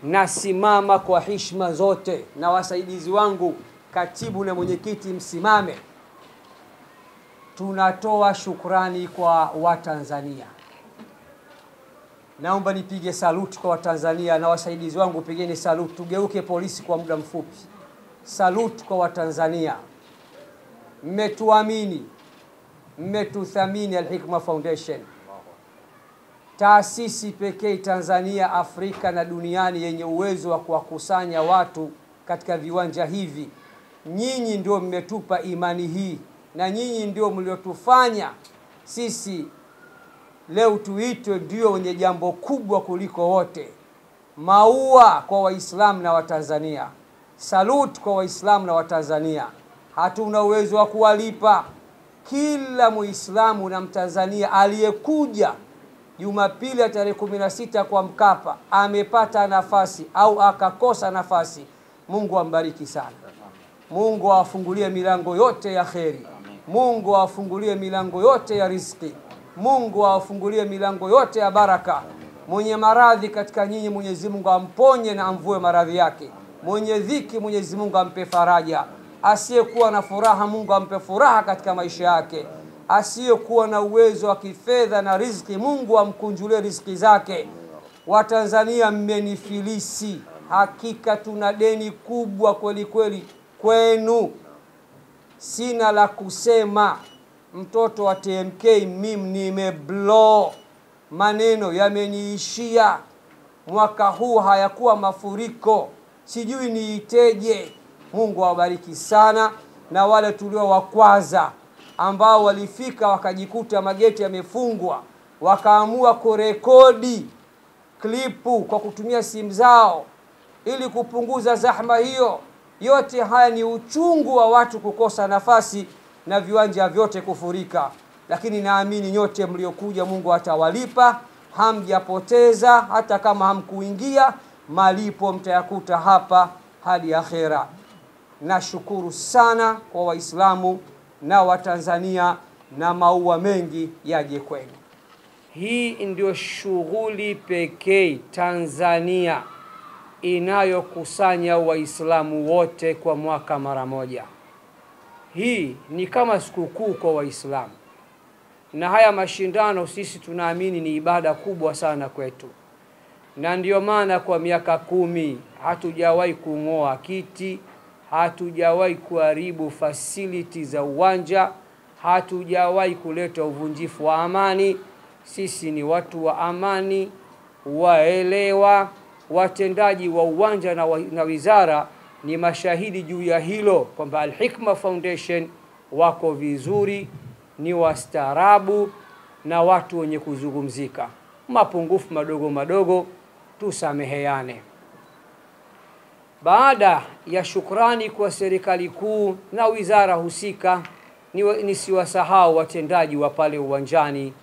nasimama kwa heshima zote, na wasaidizi wangu katibu na mwenyekiti msimame. Tunatoa shukrani kwa Watanzania. Naomba nipige saluti kwa Watanzania, na wasaidizi wangu pigeni saluti. Tugeuke polisi kwa muda mfupi. Saluti kwa Watanzania. Mmetuamini, mmetuthamini Al-Hikma Foundation, taasisi pekee Tanzania, Afrika na duniani yenye uwezo wa kuwakusanya watu katika viwanja hivi. Nyinyi ndio mmetupa imani hii, na nyinyi ndio mliotufanya sisi leo tuitwe ndio wenye jambo kubwa kuliko wote. Maua kwa Waislamu na Watanzania. Salute kwa Waislamu na Watanzania. Hatuna uwezo wa kuwalipa. Kila Muislamu na Mtanzania aliyekuja Jumapili ya tarehe 16 kwa Mkapa amepata nafasi au akakosa nafasi, Mungu ambariki sana. Mungu awafungulie milango yote ya kheri. Mungu awafungulie milango yote ya riziki. Mungu awafungulie milango yote ya baraka. Mwenye maradhi katika nyinyi, Mwenyezi Mungu amponye na amvue maradhi yake. Mwenye dhiki, Mwenyezi Mungu ampe faraja. Asiyekuwa na furaha, Mungu ampe furaha katika maisha yake. Asiyekuwa na uwezo wa kifedha na riziki, Mungu amkunjulie riziki zake. Watanzania mmenifilisi, hakika tuna deni kubwa kweli kweli kwenu. Sina la kusema. Mtoto wa TMK mimi nimeblow, maneno yameniishia. Mwaka huu hayakuwa mafuriko, sijui niiteje. Mungu awabariki sana, na wale tulio wakwaza ambao walifika wakajikuta mageti yamefungwa, wakaamua kurekodi klipu kwa kutumia simu zao ili kupunguza zahma hiyo. Yote haya ni uchungu wa watu kukosa nafasi na viwanja vyote kufurika. Lakini naamini nyote mliokuja Mungu atawalipa. Hamjapoteza, hata kama hamkuingia, malipo mtayakuta hapa hadi akhera. Nashukuru sana kwa Waislamu na Watanzania, na maua mengi yaje kwenu. Hii ndio shughuli pekee Tanzania inayokusanya Waislamu wote kwa mwaka mara moja. Hii ni kama sikukuu kwa Waislamu, na haya mashindano sisi tunaamini ni ibada kubwa sana kwetu. Na ndio maana kwa miaka 10 hatujawahi kung'oa kiti, hatujawahi kuharibu facility za uwanja, hatujawahi kuleta uvunjifu wa amani. Sisi ni watu wa amani, waelewa. Watendaji wa uwanja na wizara ni mashahidi juu ya hilo, kwamba Al-Hikma Foundation wako vizuri, ni wastaarabu na watu wenye kuzungumzika. Mapungufu madogo madogo tusameheane. Baada ya shukrani kwa serikali kuu na wizara husika, nisiwasahau watendaji wa pale uwanjani,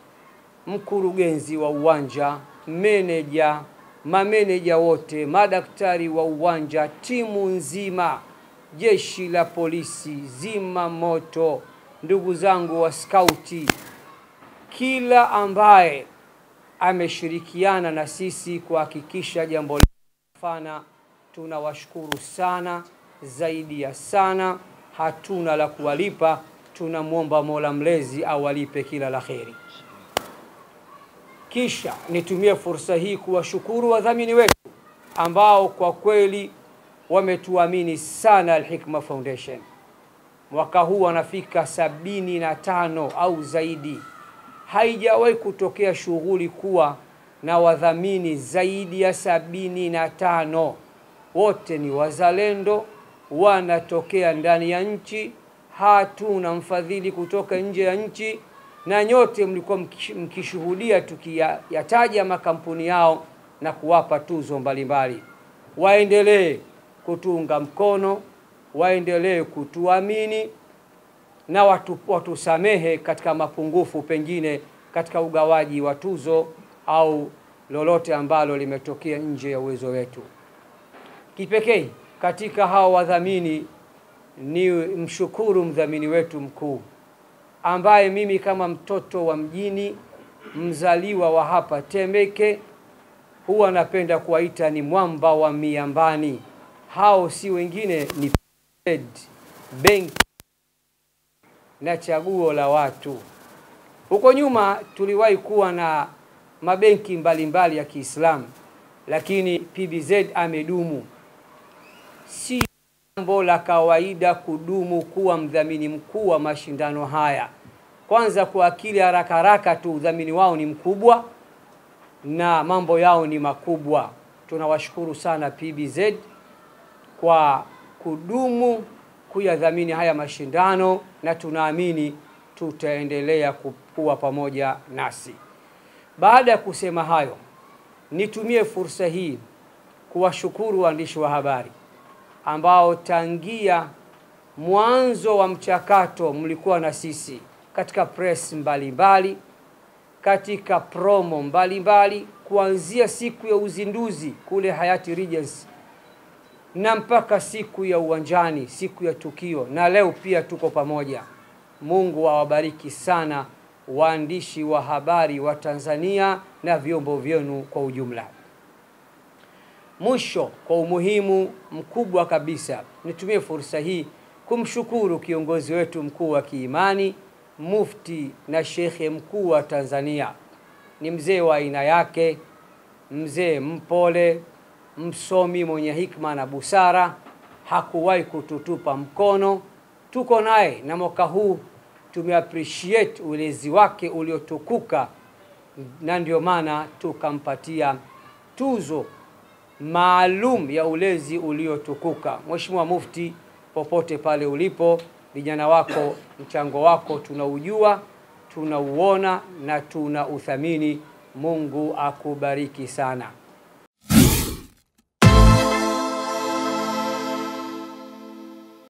mkurugenzi wa uwanja, meneja, mameneja wote, madaktari wa uwanja, timu nzima, jeshi la polisi, zima moto, ndugu zangu wa skauti, kila ambaye ameshirikiana na sisi kuhakikisha jambo lifana, tunawashukuru sana, zaidi ya sana. Hatuna la kuwalipa, tunamuomba Mola Mlezi awalipe kila la kheri. Kisha nitumie fursa hii kuwashukuru wadhamini wetu ambao kwa kweli wametuamini sana Al-Hikma Foundation. Mwaka huu wanafika 75 au zaidi. Haijawahi kutokea shughuli kuwa na wadhamini zaidi ya 75. Wote ni wazalendo, wanatokea ndani ya nchi, hatuna mfadhili kutoka nje ya nchi. Na nyote mlikuwa mkishuhudia tukiyataja makampuni yao na kuwapa tuzo mbalimbali. Waendelee kutuunga mkono, waendelee kutuamini, na watusamehe katika mapungufu pengine katika ugawaji wa tuzo au lolote ambalo limetokea nje ya uwezo wetu. Kipekee katika hao wadhamini ni mshukuru mdhamini wetu mkuu, ambaye mimi kama mtoto wa mjini, mzaliwa wa hapa Temeke, huwa napenda kuwaita ni mwamba wa miambani. Hao si wengine ni benki na chaguo la watu. Huko nyuma tuliwahi kuwa na mabenki mbalimbali ya Kiislamu, lakini PBZ amedumu. Si jambo la kawaida kudumu kuwa mdhamini mkuu wa mashindano haya. Kwanza kwa akili haraka haraka tu udhamini wao ni mkubwa na mambo yao ni makubwa. Tunawashukuru sana PBZ kwa kudumu kuyadhamini haya mashindano, na tunaamini tutaendelea kuwa pamoja nasi. Baada ya kusema hayo, nitumie fursa hii kuwashukuru waandishi wa habari ambao tangia mwanzo wa mchakato mlikuwa na sisi katika press mbalimbali, katika promo mbalimbali, kuanzia siku ya uzinduzi kule Hayati Regency na mpaka siku ya uwanjani, siku ya tukio, na leo pia tuko pamoja. Mungu awabariki sana waandishi wa habari wa Tanzania na vyombo vyenu kwa ujumla. Mwisho, kwa umuhimu mkubwa kabisa, nitumie fursa hii kumshukuru kiongozi wetu mkuu wa kiimani, mufti na shekhe mkuu wa Tanzania. Ni mzee wa aina yake, mzee mpole, msomi mwenye hikma na busara, hakuwahi kututupa mkono. Tuko naye na mwaka huu tumeappreciate ulezi wake uliotukuka, na ndio maana tukampatia tuzo maalum ya ulezi uliotukuka. Mheshimiwa Mufti, popote pale ulipo, vijana wako, mchango wako tunaujua, tunauona na tunauthamini. Mungu akubariki sana.